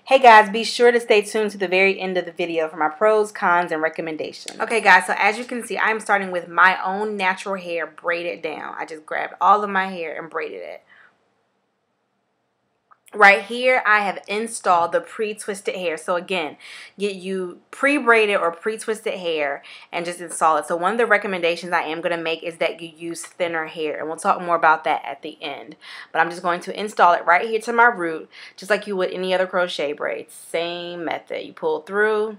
Hey guys, be sure to stay tuned to the very end of the video for my pros, cons, and recommendations. Okay guys, so as you can see, I'm starting with my own natural hair braided down. I just grabbed all of my hair and braided it. Right here, I have installed the pre-twisted hair. So again, get you pre-braided or pre-twisted hair and just install it. So one of the recommendations I am going to make is that you use thinner hair. And we'll talk more about that at the end. But I'm just going to install it right here to my root, just like you would any other crochet braid. Same method. You pull through,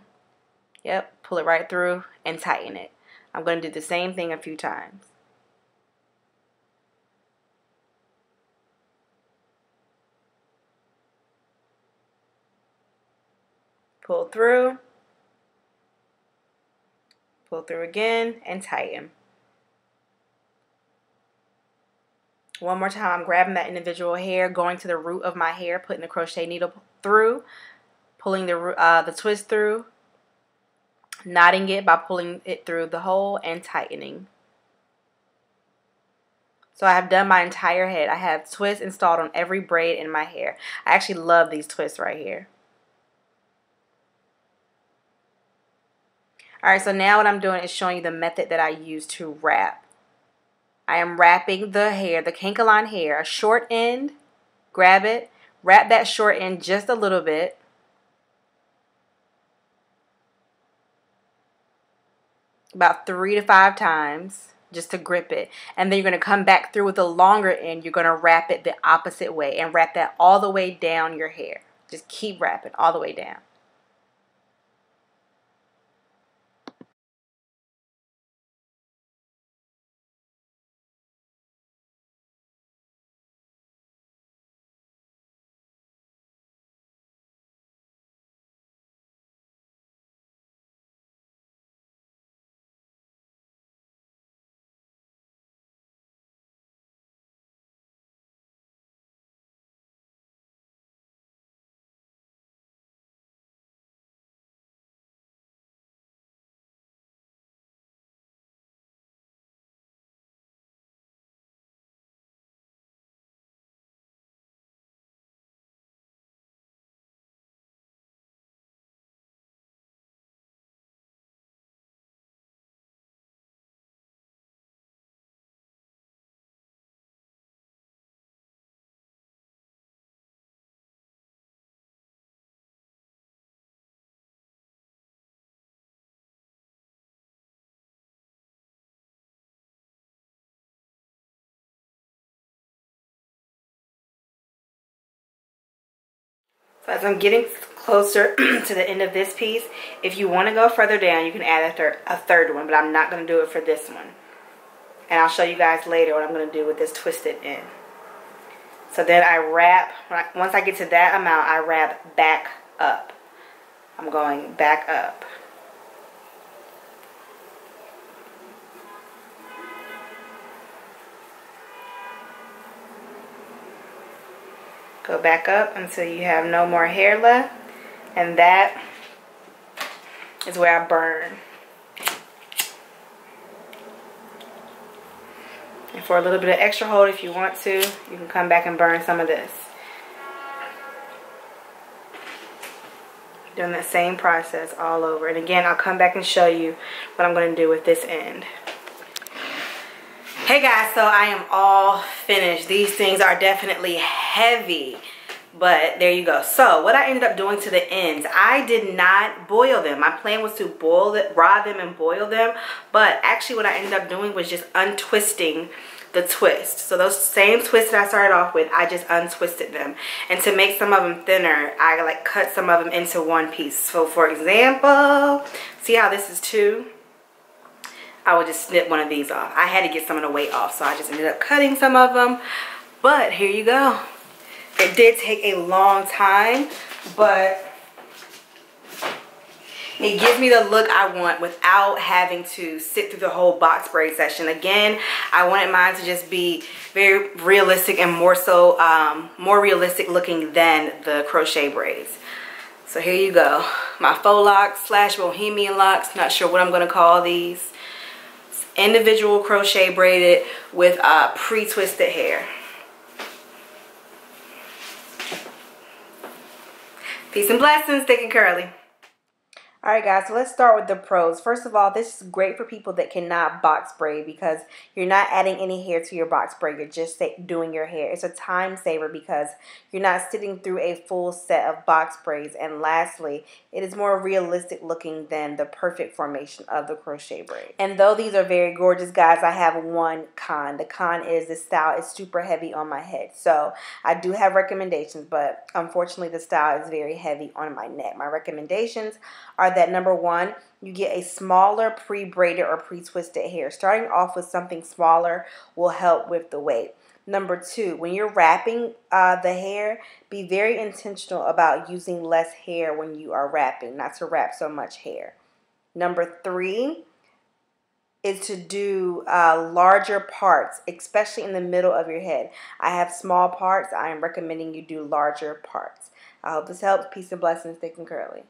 yep, pull it right through and tighten it. I'm going to do the same thing a few times. Pull through again, and tighten. One more time, I'm grabbing that individual hair, going to the root of my hair, putting the crochet needle through, pulling the twist through, knotting it by pulling it through the hole, and tightening. So I have done my entire head. I have twists installed on every braid in my hair. I actually love these twists right here. Alright, so now what I'm doing is showing you the method that I use to wrap. I am wrapping the hair, the kankelon hair, a short end, grab it, wrap that short end just a little bit. About 3 to 5 times just to grip it. And then you're going to come back through with the longer end. You're going to wrap it the opposite way and wrap that all the way down your hair. Just keep wrapping all the way down. So as I'm getting closer to the end of this piece, if you want to go further down, you can add a third one, but I'm not going to do it for this one. And I'll show you guys later what I'm going to do with this twisted end. So then I wrap, once I get to that amount, I wrap back up. I'm going back up. Go back up until you have no more hair left. And that is where I burn. And for a little bit of extra hold, if you want to, you can come back and burn some of this. Doing that same process all over. And again, I'll come back and show you what I'm going to do with this end. Hey guys, so I am all finished. These things are definitely heavy, but there you go. So what I ended up doing to the ends, I did not boil them. My plan was to raw them and boil them, but actually what I ended up doing was just untwisting the twist. So those same twists that I started off with, I just untwisted them. And to make some of them thinner, I like cut some of them into one piece. So for example, see how this is two? I would just snip one of these off. I had to get some of the weight off, so I just ended up cutting some of them. But here you go. It did take a long time, but it gives me the look I want without having to sit through the whole box braid section. Again, I wanted mine to just be very realistic and more so, more realistic looking than the crochet braids. So here you go. My faux locks / bohemian locks. Not sure what I'm going to call these. Individual crochet braided with pre-twisted hair. Peace and blessings, thick and curly. All right, guys, so let's start with the pros. First of all, this is great for people that cannot box braid because you're not adding any hair to your box braid. You're just doing your hair. It's a time saver because you're not sitting through a full set of box braids. And lastly, it is more realistic looking than the perfect formation of the crochet braid. And though these are very gorgeous, guys, I have one con. The con is the style is super heavy on my head. So I do have recommendations, but unfortunately the style is very heavy on my neck. My recommendations are that number one, you get a smaller pre-braided or pre-twisted hair. Starting off with something smaller will help with the weight. Number two, when you're wrapping the hair, be very intentional about using less hair when you are wrapping, not to wrap so much hair. Number three is to do larger parts, especially in the middle of your head. I have small parts. I am recommending you do larger parts. I hope this helps. Peace and blessings, thick and curly.